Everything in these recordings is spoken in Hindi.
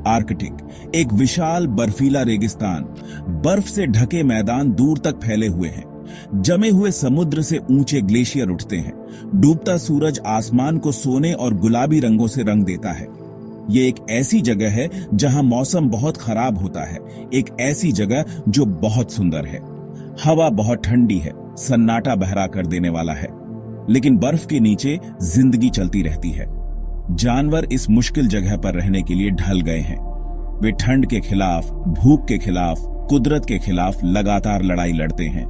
आर्कटिक एक विशाल बर्फीला रेगिस्तान, बर्फ से ढके मैदान दूर तक फैले हुए हैं। जमे हुए समुद्र से ऊंचे ग्लेशियर उठते हैं। डूबता सूरज आसमान को सोने और गुलाबी रंगों से रंग देता है। ये एक ऐसी जगह है जहां मौसम बहुत खराब होता है, एक ऐसी जगह जो बहुत सुंदर है। हवा बहुत ठंडी है, सन्नाटा बहरा कर देने वाला है, लेकिन बर्फ के नीचे जिंदगी चलती रहती है। जानवर इस मुश्किल जगह पर रहने के लिए ढल गए हैं। वे ठंड के खिलाफ, भूख के खिलाफ, कुदरत के खिलाफ लगातार लड़ाई लड़ते हैं।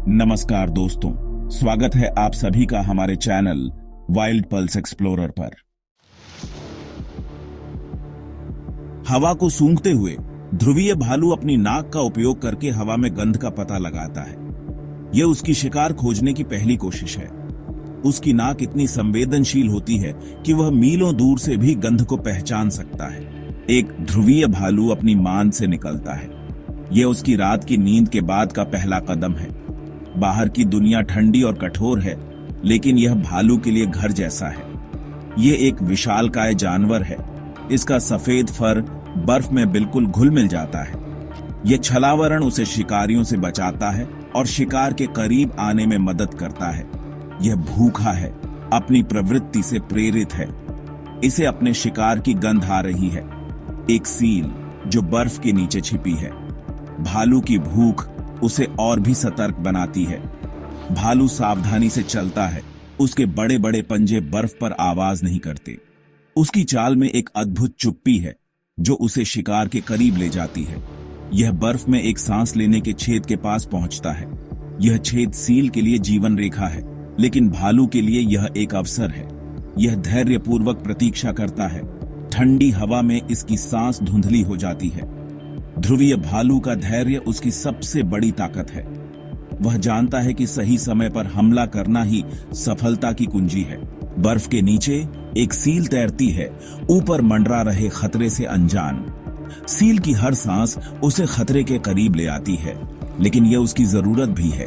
नमस्कार दोस्तों, स्वागत है आप सभी का हमारे चैनल वाइल्ड पल्स एक्सप्लोरर पर। हवा को सूंघते हुए ध्रुवीय भालू अपनी नाक का उपयोग करके हवा में गंध का पता लगाता है। यह उसकी शिकार खोजने की पहली कोशिश है। उसकी नाक इतनी संवेदनशील होती है कि वह मीलों दूर से भी गंध को पहचान सकता है। एक ध्रुवीय भालू अपनी मांद से निकलता है। यह उसकी रात की नींद के बाद का पहला कदम है। बाहर की दुनिया ठंडी और कठोर है, लेकिन यह भालू के लिए घर जैसा है। यह एक विशालकाय जानवर है। इसका सफेद फर बर्फ में बिल्कुल घुल मिल जाता है। यह छलावरण उसे शिकारियों से बचाता है और शिकार के करीब आने में मदद करता है। यह भूखा है, अपनी प्रवृत्ति से प्रेरित है। इसे अपने शिकार की गंध आ रही है, एक सील जो बर्फ के नीचे छिपी है। भालू की भूख उसे और भी सतर्क बनाती है। भालू सावधानी से चलता है। उसके बड़े बड़े पंजे बर्फ पर आवाज नहीं करते। उसकी चाल में एक अद्भुत चुप्पी है जो उसे शिकार के करीब ले जाती है। यह बर्फ में एक सांस लेने के छेद के पास पहुंचता है। यह छेद सील के लिए जीवन रेखा है, लेकिन भालू के लिए यह एक अवसर है। यह धैर्यपूर्वक प्रतीक्षा करता है। ठंडी हवा में इसकी सांस धुंधली हो जाती है। ध्रुवीय भालू का धैर्य उसकी सबसे बड़ी ताकत है। वह जानता है कि सही समय पर हमला करना ही सफलता की कुंजी है। बर्फ के नीचे एक सील तैरती है, ऊपर मंडरा रहे खतरे से अनजान। सील की हर सांस उसे खतरे के करीब ले आती है, लेकिन यह उसकी जरूरत भी है।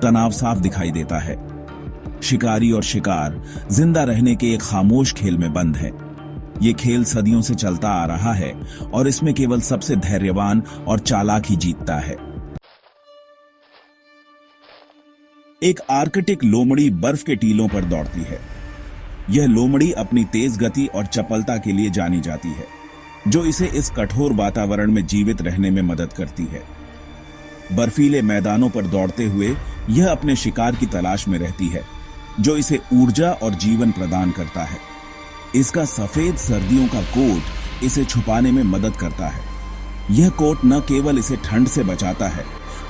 तनाव साफ दिखाई देता है। शिकारी और शिकार जिंदा रहने के एक खामोश खेल में बंद है। ये खेल सदियों से चलता आ रहा है और इसमें केवल सबसे धैर्यवान और चालाक ही जीतता है। एक आर्कटिक लोमड़ी बर्फ के टीलों पर दौड़ती है। यह लोमड़ी अपनी तेज गति और चपलता के लिए जानी जाती है, जो इसे इस कठोर वातावरण में जीवित रहने में मदद करती है। बर्फीले मैदानों पर दौड़ते हुए यह अपने शिकार की तलाश में रहती है, जो इसे ऊर्जा और जीवन प्रदान करता है। इसका सफेद सर्दियों का कोट इसे छुपाने में मदद करता है। यह कोट न केवल इसे ठंड से बचाता है,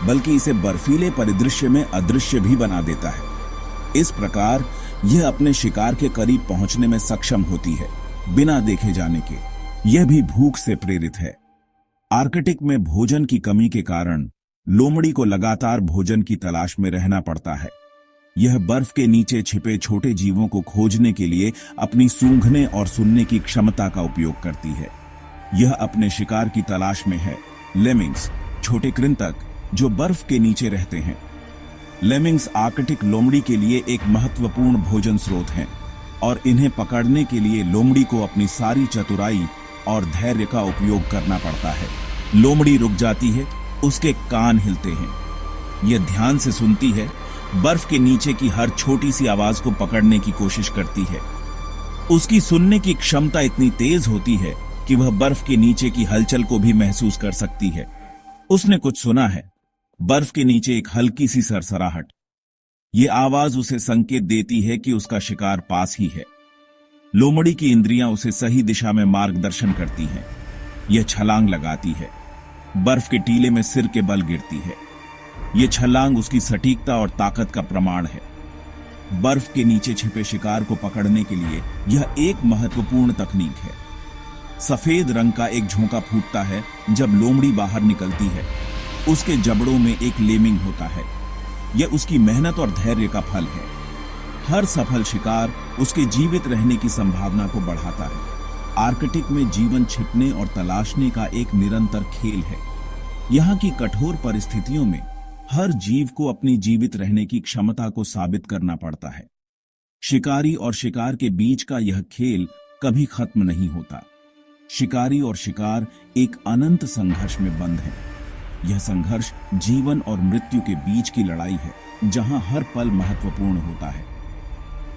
बल्कि इसे बर्फीले परिदृश्य में अदृश्य भी बना देता है। इस प्रकार यह अपने शिकार के करीब पहुंचने में सक्षम होती है, बिना देखे जाने के। यह भी भूख से प्रेरित है। आर्कटिक में भोजन की कमी के कारण लोमड़ी को लगातार भोजन की तलाश में रहना पड़ता है। यह बर्फ के नीचे छिपे छोटे जीवों को खोजने के लिए अपनी सूंघने और सुनने की क्षमता का उपयोग करती है। यह अपने शिकार की तलाश में है। लेमिंग्स, छोटे कृंतक जो बर्फ के नीचे रहते हैं। लेमिंग्स आर्कटिक लोमड़ी के लिए एक महत्वपूर्ण भोजन स्रोत हैं, और इन्हें पकड़ने के लिए लोमड़ी को अपनी सारी चतुराई और धैर्य का उपयोग करना पड़ता है। लोमड़ी रुक जाती है, उसके कान हिलते हैं। यह ध्यान से सुनती है, बर्फ के नीचे की हर छोटी सी आवाज को पकड़ने की कोशिश करती है। उसकी सुनने की क्षमता इतनी तेज होती है कि वह बर्फ के नीचे की हलचल को भी महसूस कर सकती है। उसने कुछ सुना है, बर्फ के नीचे एक हल्की सी सरसराहट। ये आवाज उसे संकेत देती है कि उसका शिकार पास ही है। लोमड़ी की इंद्रियां उसे सही दिशा में मार्गदर्शन करती हैं। यह छलांग लगाती है, बर्फ के टीले में सिर के बल गिरती है। यह छलांग उसकी सटीकता और ताकत का प्रमाण है। बर्फ के नीचे छिपे शिकार को पकड़ने के लिए यह एक महत्वपूर्ण तकनीक है। सफेद रंग का एक झोंका फूटता है जब लोमड़ी बाहर निकलती है। उसके जबड़ों में एक लेमिंग होता है। यह उसकी मेहनत और धैर्य का फल है। हर सफल शिकार उसके जीवित रहने की संभावना को बढ़ाता है। आर्कटिक में जीवन छिपने और तलाशने का एक निरंतर खेल है। यहाँ की कठोर परिस्थितियों में हर जीव को अपनी जीवित रहने की क्षमता को साबित करना पड़ता है। शिकारी और शिकार के बीच का यह खेल कभी खत्म नहीं होता। शिकारी और शिकार एक अनंत संघर्ष में बंद हैं। यह संघर्ष जीवन और मृत्यु के बीच की लड़ाई है, जहां हर पल महत्वपूर्ण होता है।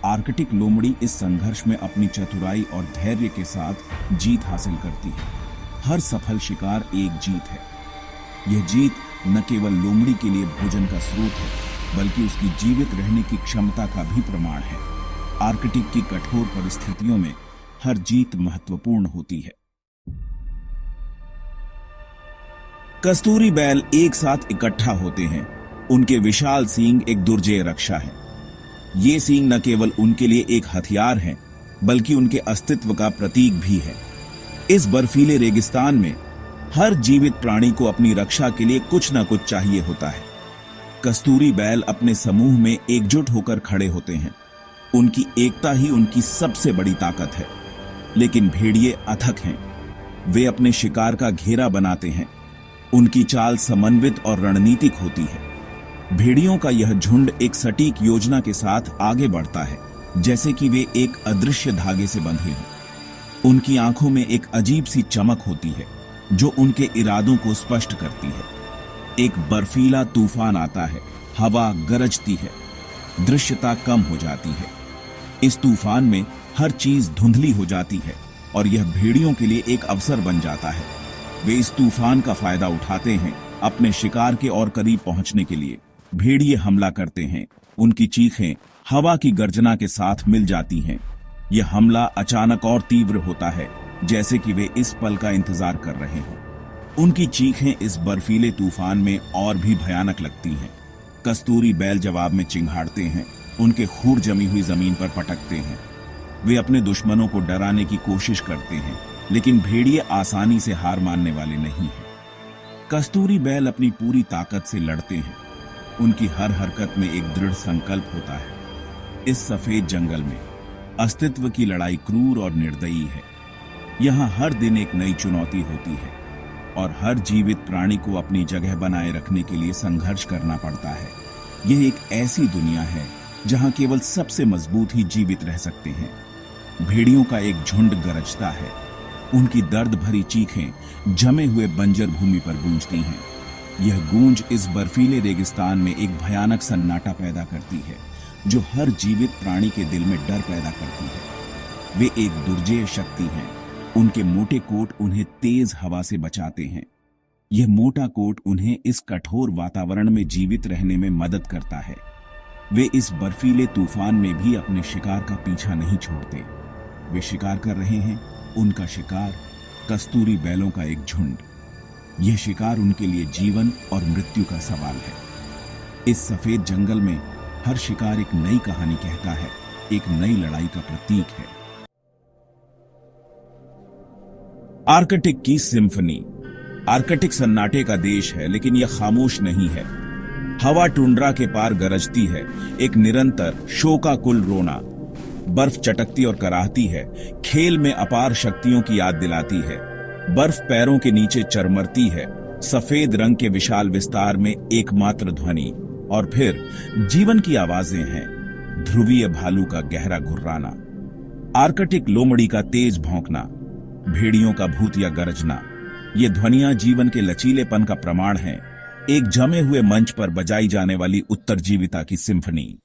आर्कटिक लोमड़ी इस संघर्ष में अपनी चतुराई और धैर्य के साथ जीत हासिल करती है। हर सफल शिकार एक जीत है। यह जीत न केवल लोमड़ी के लिए भोजन का स्रोत है, बल्कि उसकी जीवित रहने की क्षमता का भी प्रमाण है। आर्कटिक की कठोर परिस्थितियों में हर जीत महत्वपूर्ण होती है। कस्तूरी बैल एक साथ इकट्ठा होते हैं। उनके विशाल सींग एक दुर्जेय रक्षा है। ये सींग न केवल उनके लिए एक हथियार है, बल्कि उनके अस्तित्व का प्रतीक भी है। इस बर्फीले रेगिस्तान में हर जीवित प्राणी को अपनी रक्षा के लिए कुछ न कुछ चाहिए होता है। कस्तूरी बैल अपने समूह में एकजुट होकर खड़े होते हैं। उनकी एकता ही उनकी सबसे बड़ी ताकत है। लेकिन भेड़िए अथक हैं। वे अपने शिकार का घेरा बनाते हैं। उनकी चाल समन्वित और रणनीतिक होती है। भेड़ियों का यह झुंड एक सटीक योजना के साथ आगे बढ़ता है, जैसे कि वे एक अदृश्य धागे से बंधे हों। उनकी आंखों में एक अजीब सी चमक होती है, जो उनके इरादों को स्पष्ट करती है। एक बर्फीला तूफान आता है, हवा गरजती है, दृश्यता कम हो जाती है। इस तूफान में हर चीज धुंधली हो जाती है और यह भेड़ियों के लिए एक अवसर बन जाता है। वे इस तूफान का फायदा उठाते हैं अपने शिकार के और करीब पहुंचने के लिए। भेड़िए हमला करते हैं। उनकी चीखें हवा की गर्जना के साथ मिल जाती हैं। यह हमला अचानक और तीव्र होता है, जैसे कि वे इस पल का इंतजार कर रहे हों। उनकी चीखें इस बर्फीले तूफान में और भी भयानक लगती हैं। कस्तूरी बैल जवाब में चिंघाड़ते हैं। उनके खूर जमी हुई जमीन पर पटकते हैं। वे अपने दुश्मनों को डराने की कोशिश करते हैं, लेकिन भेड़िए आसानी से हार मानने वाले नहीं हैं। कस्तूरी बैल अपनी पूरी ताकत से लड़ते हैं। उनकी हर हरकत में एक दृढ़ संकल्प होता है। इस सफेद जंगल में अस्तित्व की लड़ाई क्रूर और निर्दयी है। यहाँ हर दिन एक नई चुनौती होती है और हर जीवित प्राणी को अपनी जगह बनाए रखने के लिए संघर्ष करना पड़ता है। यह एक ऐसी दुनिया है जहाँ केवल सबसे मजबूत ही जीवित रह सकते हैं। भेड़ियों का एक झुंड गरजता है। उनकी दर्द भरी चीखें जमे हुए बंजर भूमि पर गूंजती हैं। यह गूंज इस बर्फीले रेगिस्तान में एक भयानक सन्नाटा पैदा करती है, जो हर जीवित प्राणी के दिल में डर पैदा करती है। वे एक दुर्जेय शक्ति हैं। उनके मोटे कोट उन्हें तेज हवा से बचाते हैं। यह मोटा कोट उन्हें इस कठोर वातावरण में जीवित रहने में मदद करता है। वे इस बर्फीले तूफान में भी अपने शिकार का पीछा नहीं छोड़ते। वे शिकार कर रहे हैं, उनका शिकार कस्तूरी बैलों का एक झुंड। यह शिकार उनके लिए जीवन और मृत्यु का सवाल है। इस सफेद जंगल में हर शिकार एक नई कहानी कहता है, एक नई लड़ाई का प्रतीक है। आर्कटिक की सिम्फनी। आर्कटिक सन्नाटे का देश है, लेकिन यह खामोश नहीं है। हवा टुंड्रा के पार गरजती है, एक निरंतर शोकाकुल रोना। बर्फ चटकती और कराहती है, खेल में अपार शक्तियों की याद दिलाती है। बर्फ पैरों के नीचे चरमरती है, सफेद रंग के विशाल विस्तार में एकमात्र ध्वनि। और फिर जीवन की आवाजें हैं, ध्रुवीय भालू का गहरा घुर्राना, आर्कटिक लोमड़ी का तेज भौंकना, भेड़ियों का भूतिया गरजना। ये ध्वनियां जीवन के लचीलेपन का प्रमाण हैं, एक जमे हुए मंच पर बजाई जाने वाली उत्तरजीविता की सिम्फनी।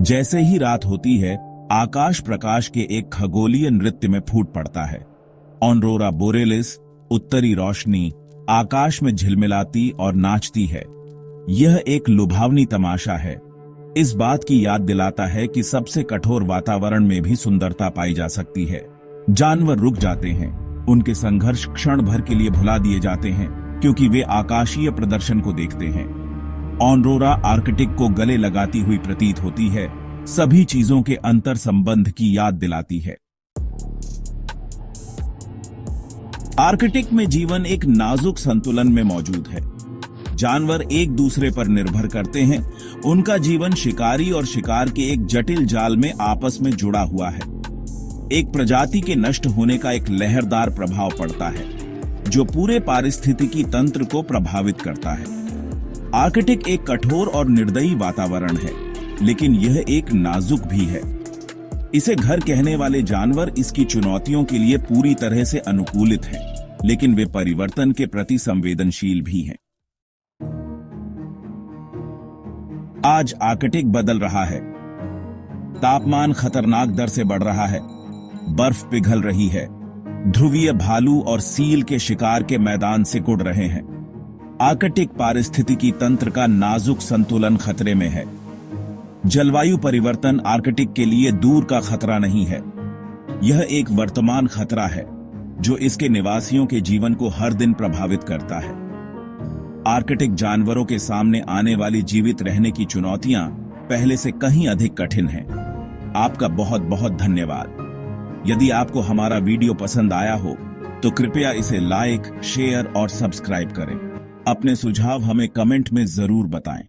जैसे ही रात होती है, आकाश प्रकाश के एक खगोलीय नृत्य में फूट पड़ता है। ऑनरोरा बोरेलिस, उत्तरी रोशनी, आकाश में झिलमिलाती और नाचती है। यह एक लुभावनी तमाशा है। इस बात की याद दिलाता है कि सबसे कठोर वातावरण में भी सुंदरता पाई जा सकती है। जानवर रुक जाते हैं। उनके संघर्ष क्षण भर के लिए भुला दिए जाते हैं, क्योंकि वे आकाशीय प्रदर्शन को देखते हैं। ऑनरोरा आर्कटिक को गले लगाती हुई प्रतीत होती है, सभी चीजों के अंतर संबंध की याद दिलाती है। आर्कटिक में जीवन एक नाजुक संतुलन में मौजूद है। जानवर एक दूसरे पर निर्भर करते हैं। उनका जीवन शिकारी और शिकार के एक जटिल जाल में आपस में जुड़ा हुआ है। एक प्रजाति के नष्ट होने का एक लहरदार प्रभाव पड़ता है, जो पूरे पारिस्थितिकी तंत्र को प्रभावित करता है। आर्कटिक एक कठोर और निर्दयी वातावरण है, लेकिन यह एक नाजुक भी है। इसे घर कहने वाले जानवर इसकी चुनौतियों के लिए पूरी तरह से अनुकूलित हैं, लेकिन वे परिवर्तन के प्रति संवेदनशील भी हैं। आज आर्कटिक बदल रहा है। तापमान खतरनाक दर से बढ़ रहा है, बर्फ पिघल रही है, ध्रुवीय भालू और सील के शिकार के मैदान सिकुड़ रहे हैं। आर्कटिक पारिस्थितिकी तंत्र का नाजुक संतुलन खतरे में है। जलवायु परिवर्तन आर्कटिक के लिए दूर का खतरा नहीं है, यह एक वर्तमान खतरा है जो इसके निवासियों के जीवन को हर दिन प्रभावित करता है। आर्कटिक जानवरों के सामने आने वाली जीवित रहने की चुनौतियां पहले से कहीं अधिक कठिन हैं। आपका बहुत बहुत धन्यवाद। यदि आपको हमारा वीडियो पसंद आया हो तो कृपया इसे लाइक, शेयर और सब्सक्राइब करें। अपने सुझाव हमें कमेंट में जरूर बताएं।